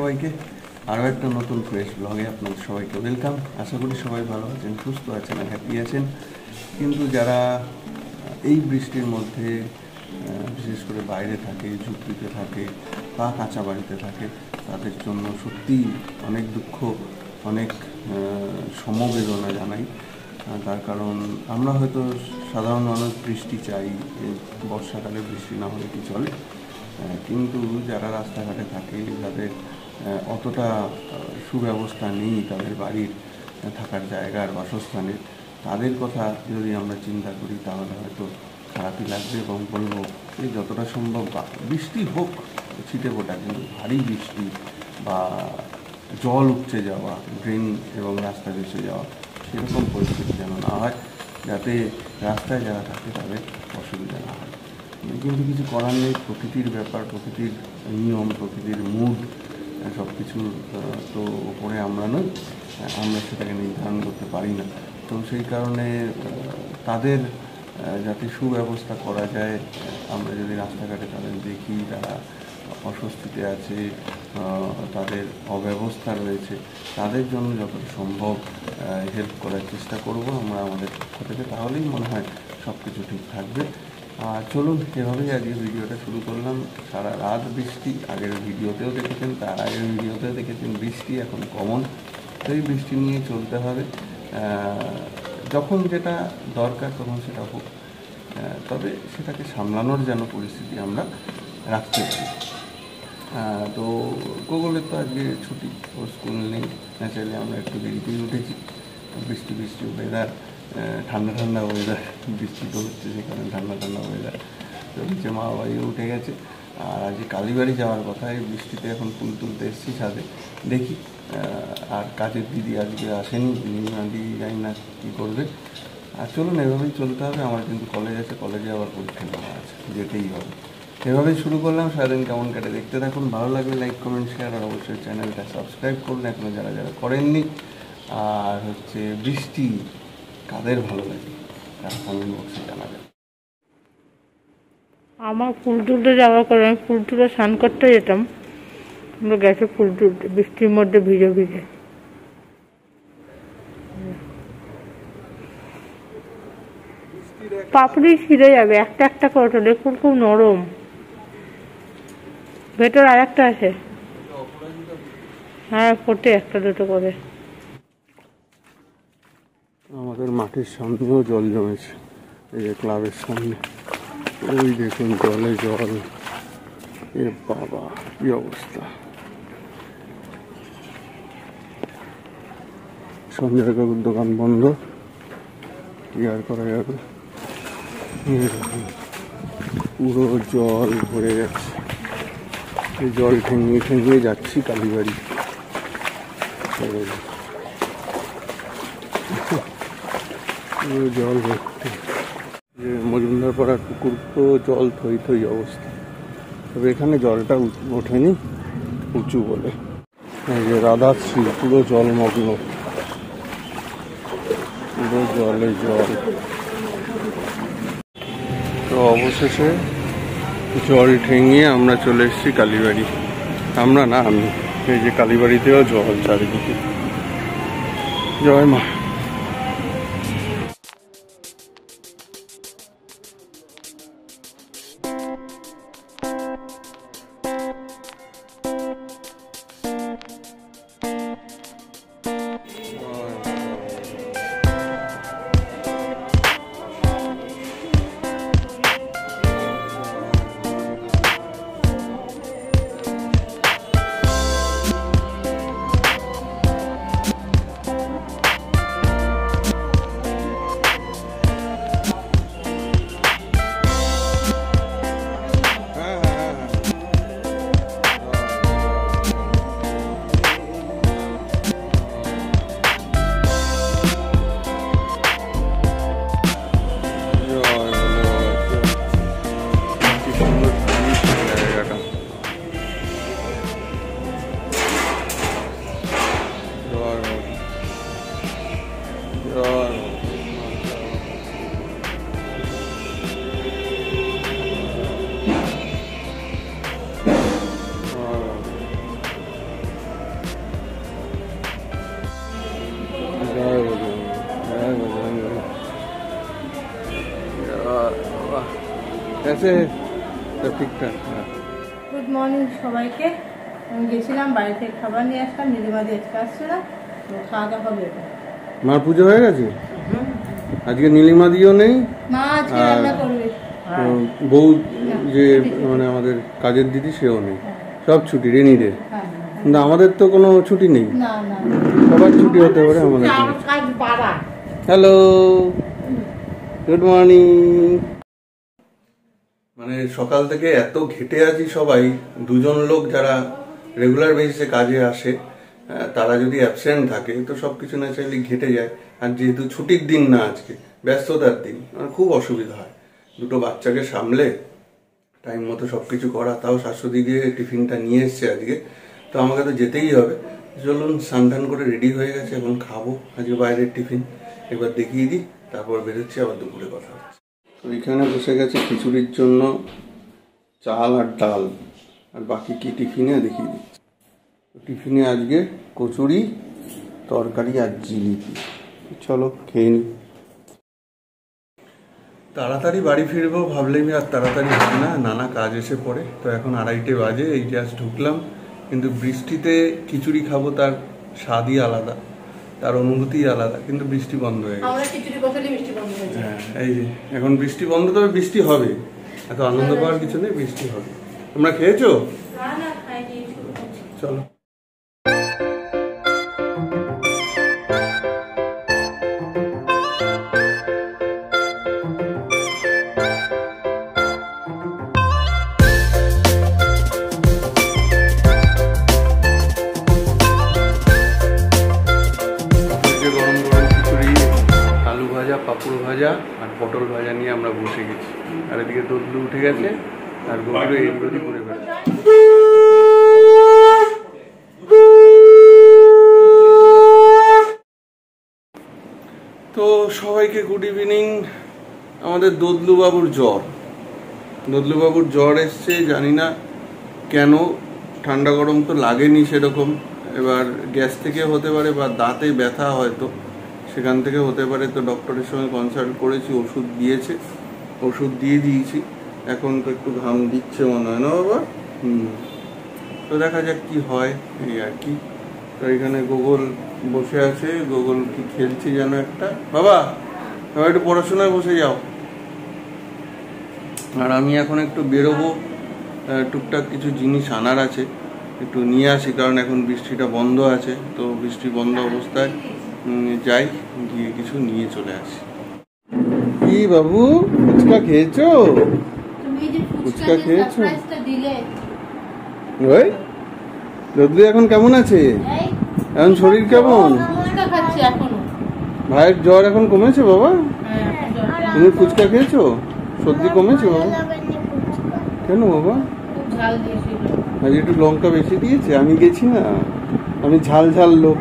সবাইকে আরও একটা নতুন ফ্রেশ ব্লগে আপনাদের সবাইকে ওয়েলকাম। আশা করি সবাই ভালো আছেন, সুস্থ আছেন আর হ্যাপি আছেন। কিন্তু যারা এই বৃষ্টির মধ্যে বিশেষ করে বাইরে থাকে, ঝুপড়িতে থাকে বা কাঁচা বাড়িতে থাকে, তাদের জন্য সত্যিই অনেক দুঃখ, অনেক সমবেদনা জানাই। তার কারণ আমরা হয়তো সাধারণ মানুষ বৃষ্টি চাই, বর্ষাকালে বৃষ্টি না হলে কি চলে, কিন্তু যারা রাস্তাঘাটে থাকে, যাদের অতটা সুব্যবস্থা নেই তাদের বাড়ির থাকার জায়গার, বাসস্থানের, তাদের কথা যদি আমরা চিন্তা করি তাহলে হয়তো খারাপই লাগবে এবং বলবো যে যতটা সম্ভব বৃষ্টি হোক ছিটে ফোটা, কিন্তু ভারী বৃষ্টি বা জল উপচে যাওয়া, ড্রেন এবং রাস্তা ভেসে যাওয়া, সেরকম পরিস্থিতি যেন না হয়, যাতে রাস্তায় যারা থাকে তাদের অসুবিধা না হয়। কিন্তু কিছু করার নেই, প্রকৃতির ব্যাপার, প্রকৃতির নিয়ম, প্রকৃতির মুড সব কিছুর তো ওপরে আমরা নই, আমরা সেটাকে নির্ধারণ করতে পারি না। তো সেই কারণে তাদের যাতে সুব্যবস্থা করা যায়, আমরা যদি রাস্তাঘাটে তাদের দেখি তারা অস্বস্তিতে আছে, তাদের অব্যবস্থা রয়েছে, তাদের জন্য যতটা সম্ভব হেল্প করার চেষ্টা করব আমরা আমাদের পক্ষ থেকে, তাহলেই মনে হয় সব কিছু ঠিক থাকবে। চলুন, এভাবেই আজকে ভিডিওটা শুরু করলাম। সারা রাত বৃষ্টি, আগের ভিডিওতেও দেখেছেন, তার আগের ভিডিওতেও দেখেছেন বৃষ্টি, এখন কমন। তো এই বৃষ্টি নিয়ে চলতে হবে, যখন যেটা দরকার তখন সেটা হোক, তবে সেটাকে সামলানোর যেন পরিস্থিতি আমরা রাখতে পারি। তো গুগলের তো আজকে ছুটি, ওর স্কুল নেই, ন্যাচারালি আমরা একটু দেরিতেই উঠেছি। বৃষ্টি ওয়েদার, ঠান্ডা ঠান্ডা ওয়েদার, বৃষ্টি তো হচ্ছে সেখানে ঠান্ডা ঠান্ডা ওয়েদার। তো নিচে মা বাড়িও উঠে গেছে। আর আজকে কালীবাড়ি যাওয়ার কথা, এই বৃষ্টিতে এখন ফুল তুলতে এসেছি ছাদে, দেখি। আর কাজের দিদি আজকে আসেনি, দিদি জানি না কী করবে। আর চলুন, এভাবেই চলতে হবে। আমার কিন্তু কলেজ আছে, কলেজে আবার পরীক্ষা নেওয়া আছে, যেতেই হবে। এভাবেই শুরু করলাম, সারাদিন কেমন কাটে দেখতে থাকুন। ভালো লাগলে লাইক, কমেন্ট, শেয়ার, আর অবশ্যই চ্যানেলটা সাবস্ক্রাইব করুন এখনও যারা করেননি। আর বৃষ্টি কাদের ভালো লাগে তারা কমেন্ট বক্সে জানাবেন। আমার ফুল তুলতে যাওয়ার করে আমি ফুল তুলে স্নান করতে যেতাম, আমরা গেছে ফুল তুলতে বৃষ্টির মধ্যে ভিজে ভিজে। পাপড়ি ছিঁড়ে যাবে, একটা একটা করে তোলে, ফুল খুব নরম। ভেতর আর একটা আছে, হ্যাঁ ফোটে একটা দুটো করে। আমাদের মাঠের সামনেও জল জমেছে, এই যে ক্লাবের সামনে, ওই দেখুন জলে জল, এ বাবা কি অবস্থা। সঞ্জয় কাকুর দোকান বন্ধ, কি আর করা যাবে। পুরো জল ভরে গেছে, এই জল ঠেঙিয়ে যাচ্ছি কালীবাড়ি। পুরো জল ভর্তি, যে মজুমদার পাড়ার পুকুর তো জল থই অবস্থা। তবে এখানে জলটা ওঠেনি, উঁচু বলে। এই যে রাধাশ্রী পুরো জলমগ্ন, পুরো জলে জল। তো অবশেষে জল ঠেঙিয়ে আমরা চলে এসেছি কালীবাড়ি। আমরা না, আমি। এই যে কালীবাড়িতেও জল চারিদিকে। জয় মা। ऐसे सब ঠিকঠাক। গুড মর্নিং সবাইকে। আমি গেছিলাম বাড়ি থেকে খাবার নিয়ে আসলাম, নীলিমা দিয়ে আজকে আসছিল, তো খাওয়া দাওয়া হবে। মার পুজো হয়ে গেছে আজকে, নীলিমা দিও নেই, মা আজকে রান্না করবে। বউ যে মানে আমাদের কাজের দিদি সেও নেই, সব ছুটি রেনি ডে। কিন্তু আমাদের তো কোনো ছুটি নেই, না না সবার ছুটি হতে পারে, আমাদের কাজ বাড়া। Hello good morning. মানে সকাল থেকে এত ঘেটে আছি সবাই, দুজন লোক যারা রেগুলার বেসিসে কাজে আসে তারা যদি অ্যাবসেন্ট থাকে তো সবকিছু ন্যাচারালি ঘেটে যায়। আর যেহেতু ছুটির দিন না আজকে, ব্যস্ততার দিন, খুব অসুবিধা হয় দুটো বাচ্চাকে সামলে টাইম মতো সবকিছু করা। তাও শাশুড়ি দিয়ে টিফিনটা নিয়ে এসছে আজকে, তো আমাকে তো যেতেই হবে। চলুন স্নান করে রেডি হয়ে গেছে, এখন খাবো আজকে বাইরের টিফিন, একবার দেখিয়ে দিই, তারপর বেরোচ্ছি, আবার দুপুরে কথা হচ্ছে। তো এখানে বসে গেছে খিচুড়ির জন্য চাল আর ডাল, আর বাকি কি টিফিনে দেখিয়ে দিচ্ছি। টিফিনে আজকে কচুরি, তরকারি আর জিলিপি। চলো খেয়ে নি। তাড়াতাড়ি বাড়ি ফিরবো ভাবলেই আর তাড়াতাড়ি হয় না, নানা কাজ এসে পড়ে। তো এখন 2:30 বাজে, এই জাস্ট ঢুকলাম। কিন্তু বৃষ্টিতে খিচুড়ি খাবো, তার স্বাদই আলাদা, তার অনুভূতিই আলাদা। কিন্তু বৃষ্টি বন্ধ হয়ে গেছে। হ্যাঁ এই যে এখন বৃষ্টি বন্ধ, তবে বৃষ্টি হবে, এত আনন্দ পাওয়ার কিছু নেই, বৃষ্টি হবে। তোমরা খেয়েছো? চলো। পাপড় ভাজা আর পটল ভাজা নিয়ে আমরা বসে গেছি, আর এদিকে দোদলু উঠে গেছে আর গোগুলো এদিক করে বেড়াচ্ছে। তো সবাইকে গুড ইভিনিং। আমাদের দোদলু বাবুর জ্বর এসছে, জানি না কেন, ঠান্ডা গরম তো লাগেনি সেরকম। এবার গ্যাস থেকে হতে পারে, বা দাঁতে ব্যথা হয়তো সেখান থেকে হতে পারে। তো ডক্টরের সঙ্গে কনসাল্ট করেছি, ওষুধ দিয়েছে, ওষুধ দিয়ে দিয়েছি। এখন তো একটু ঘাম দিচ্ছে মনে হয় না বাবা? তো দেখা যাক কি হয়, এই আর কি। তো এখানে গোগল বসে আছে, গোগল কি খেলছে যেন একটা। বাবা একটু পড়াশোনায় বসে যাও। আর আমি এখন একটু বেরোবো, টুকটাক কিছু জিনিস আনার আছে, একটু নিয়ে আসি, কারণ এখন বৃষ্টিটা বন্ধ আছে। তো বৃষ্টি বন্ধ অবস্থায় যাই, গিয়ে কিছু নিয়ে চলে আসি। কি বাবু, ফুচকা খেয়েছো? ফুচকা খেয়েছো? ওই দদলু এখন কেমন আছে? এখন শরীর কেমন? ভাইয়ের জ্বর এখন কমেছে বাবা? তুমি ফুচকা খেয়েছো? সর্দি কমেছে বাবা? কেন বাবা? আজ একটু লঙ্কা বেশি দিয়েছে, আমি গেছি না, আমি ঝাল ঝাল লোক,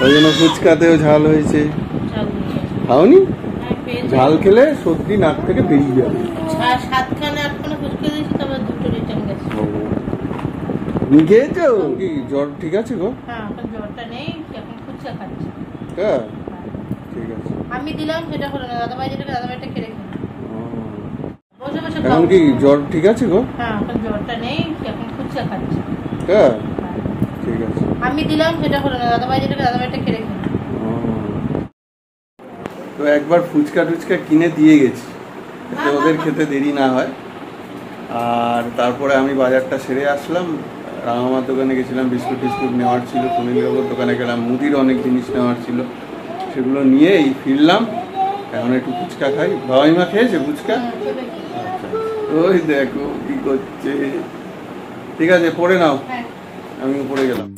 ওই জন্য ফুচকাতেও ঝাল হয়েছে। খাওনি? ঝাল খেলে সর্দি নাক থেকে বেরিয়ে যাবে। তুমি খেয়েছো কি? জ্বর ঠিক আছে গো? হ্যাঁ ঠিক আছে। আমি দিলাম সেটা হলো না, দাদাভাই যেটা দাদাভাইটা খেয়ে রেখে। এখন কি জ্বর ঠিক আছে গো? হ্যাঁ এখন জ্বরটা নেই, এখন ফুচকা খাচ্ছি। হ্যাঁ ঠিক আছে। আমি দিলাম সেটা হলো না, দাদাভাই যেটা দাদাভাইটা খেয়ে রেখে। তো একবার ফুচকা টুচকা কিনে দিয়ে গেছি, যাতে ওদের খেতে দেরি না হয়। আর তারপরে আমি বাজারটা সেরে আসলাম, রাঙামার দোকানে গেছিলাম, বিস্কুট টিস্কুট নেওয়ার ছিল, সুনীলবাবুর দোকানে গেলাম, মুদির অনেক জিনিস নেওয়ার ছিল, সেগুলো নিয়েই ফিরলাম। এখন একটু ফুচকা খাই। বাবাই মা খেয়েছে ফুচকা? ওই দেখো কি করছে। ঠিক আছে পড়ে নাও, আমি উপরে গেলাম।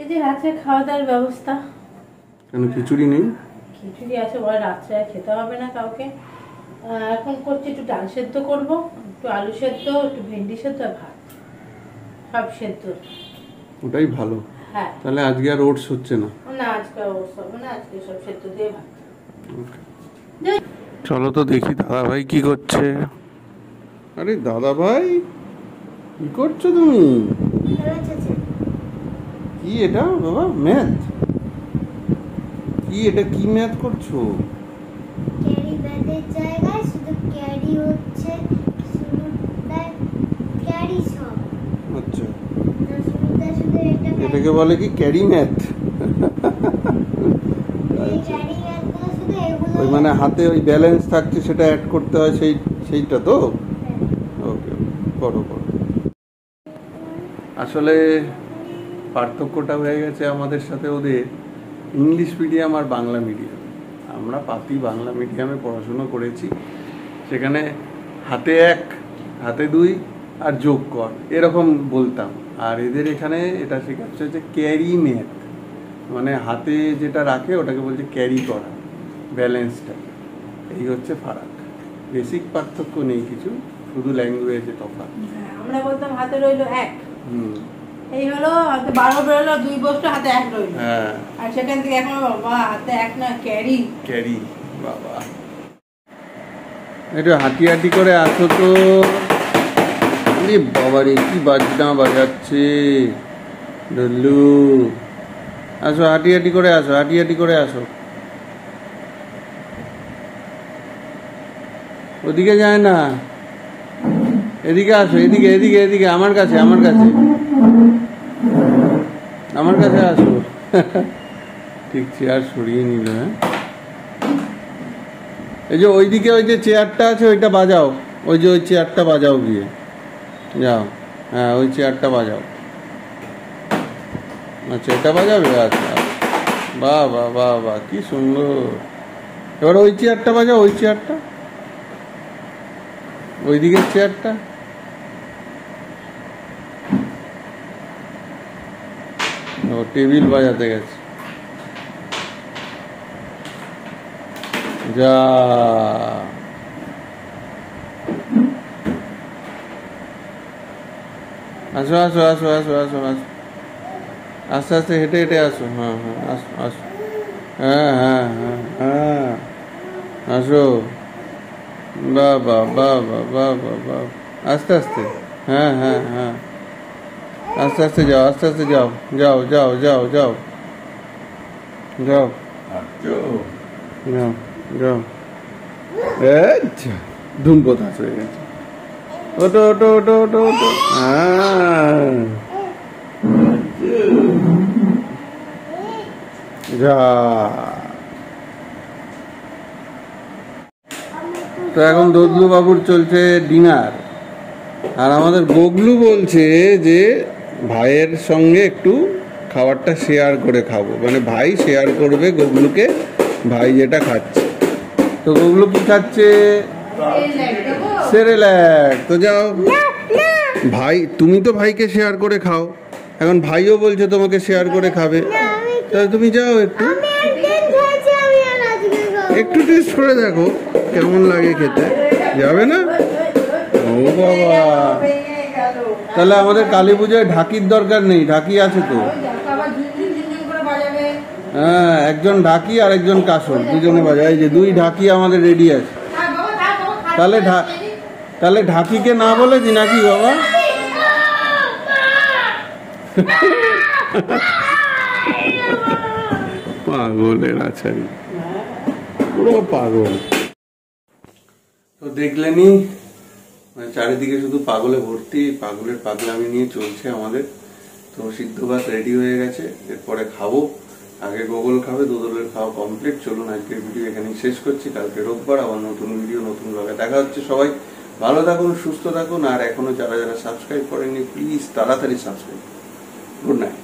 এই যে রাত্রে খাওয়া দাওয়ার ব্যবস্থা। কেন খিচুড়ি নেই? খিচুড়ি আছে, বলে রাত্রে আর খেতে হবে না কাউকে। এখন করছি একটু ডাল সেদ্ধ করবো, একটু আলু সেদ্ধ, একটু ভেন্ডি সেদ্ধ আর ভাত, সব সেদ্ধ। ওটাই ভালো। হ্যাঁ তাহলে আজকে আর ওটস হচ্ছে না? না আজকে ওটস হবে না, আজকে সব সেদ্ধ দিয়ে ভাত। চলো তো দেখি দাদা ভাই কি করছে। আরে দাদা ভাই, কি করছো তুমি? কি এটা বাবা? ম্যাথ? কি এটা, কি ম্যাথ করছো? ক্যারি ব্যাগের জায়গায় শুধু ক্যারি হচ্ছে, শুধুটা ক্যারি সব। আচ্ছা, শুধু এটাকে বলে কি ক্যারি ম্যাথ? এই ক্যারি ব্যাগগুলো শুধু এগুলো। ওই মানে হাতে ওই ব্যালেন্স থাকছে সেটা অ্যাড করতে হয়, সেইটা তো। ওকে, করো করো। আসলে পার্থক্যটা হয়ে গেছে আমাদের সাথে ওদের, ইংলিশ মিডিয়াম আর বাংলা মিডিয়াম। আমরা পাতি বাংলা মিডিয়ামে পড়াশুনো করেছি, সেখানে হাতে এক, হাতে দুই আর যোগ কর এরকম বলতাম। আর এদের এখানে এটা শেখাচ্ছে হচ্ছে ক্যারি ম্যাথ, মানে হাতে যেটা রাখে ওটাকে বলছে ক্যারি করা, ব্যালেন্সটা। এই হচ্ছে ফারাক, বেসিক পার্থক্য নেই কিছু, শুধু ল্যাঙ্গুয়েজে তফাৎ। আমরা বলতাম হাতে রইলো এক, হুম, এই হলো হাতে 12 বেরোলো, 2 বসলো, হাতে এক রইলো। হ্যাঁ, আর সেখান থেকে এখন বাবা হাতে এক না ক্যারি। ক্যারি বাবা। একটু হাঁটি হাঁটি করে আসো তো। আরে বাবারে কি বাজনা বাজাচ্ছে ডল্লু। আসো, হাঁটি হাঁটি করে আসো, হাঁটি হাঁটি করে আসো। ওদিকে যায় না, এদিকে আসো, এদিকে এদিকে এদিকে, আমার কাছে আমার কাছে আমার কাছে আসো। ঠিক চেয়ার সরিয়ে নিল। হ্যাঁ, এই যে ওইদিকে ওই যে চেয়ারটা আছে ওইটা বাজাও, ওই যে ওই চেয়ারটা বাজাও গিয়ে, যাও। হ্যাঁ, ওই চেয়ারটা বাজাও। আচ্ছা, এটা বাজাবে? আচ্ছা, বাহ বাহ বাহ বাহ, কি সুন্দর। এবার ওই চেয়ারটা বাজাও, ওই চেয়ারটা, ওই দিকের চেয়ারটা। ও টেবিল বাজাতে গেছে। যা, আসো আসো আসো আসো আসো আসো, আস্তে আস্তে হেঁটে হেঁটে আসো। হ্যাঁ হ্যাঁ, আসো আসো। হ্যাঁ হ্যাঁ হ্যাঁ হ্যাঁ, আসো। বাহ বাহ বাহ বাহ বাহ বাহ বাহ, আস্তে আস্তে। হ্যাঁ হ্যাঁ হ্যাঁ, আস্তে আস্তে যাও, আস্তে আস্তে যাও, যাও যাও যাও যাও যাও যাও যাও। আচ্ছা, ধুম পোতাস হয়ে গেছে। ওটো ওটো ওটো ওটো ওটো। যা। তো এখন দদলু বাবুর চলছে ডিনার, আর আমাদের গোগলু বলছে যে ভাইয়ের সঙ্গে একটু খাবারটা শেয়ার করে খাবো, মানে ভাই শেয়ার করবে গোগলুকে ভাই যেটা খাচ্ছে। তো গোগলু কি খাচ্ছে? সেরেল্যাক। তো যাও ভাই, তুমি তো ভাইকে শেয়ার করে খাও, এখন ভাইও বলছে তোমাকে শেয়ার করে খাবে, তাহলে তুমি যাও একটু একটু টেস্ট করে দেখো কেমন লাগে খেতে, যাবে না? ও বাবা, তাহলে আমাদের কালী পুজোয় ঢাকির দরকার নেই, ঢাকি আছে তো। হ্যাঁ, একজন ঢাকি আর একজন কাসর, দুজনে বাজায়। এই যে 2 ঢাকি আমাদের রেডি আছে। তাহলে ঢাকিকে না বলে দি নাকি বাবা? পাগলের আছাড়ি, পুরো পাগল। তো দেখলেনি, মানে চারিদিকে শুধু পাগলে ভর্তি, পাগলের পাগলামি নিয়ে চলছে আমাদের। তো সিদ্ধ ভাত রেডি হয়ে গেছে, এরপরে খাবো। আগে গোগল খাবে, দুদলের খাওয়া কমপ্লিট। চলুন আজকের ভিডিও এখানেই শেষ করছি, কালকে রোববার আবার নতুন ভিডিও নতুন ভাবে দেখা হচ্ছে। সবাই ভালো থাকুন, সুস্থ থাকুন, আর এখনো যারা যারা সাবস্ক্রাইব করেননি প্লিজ তাড়াতাড়ি সাবস্ক্রাইব। Good night.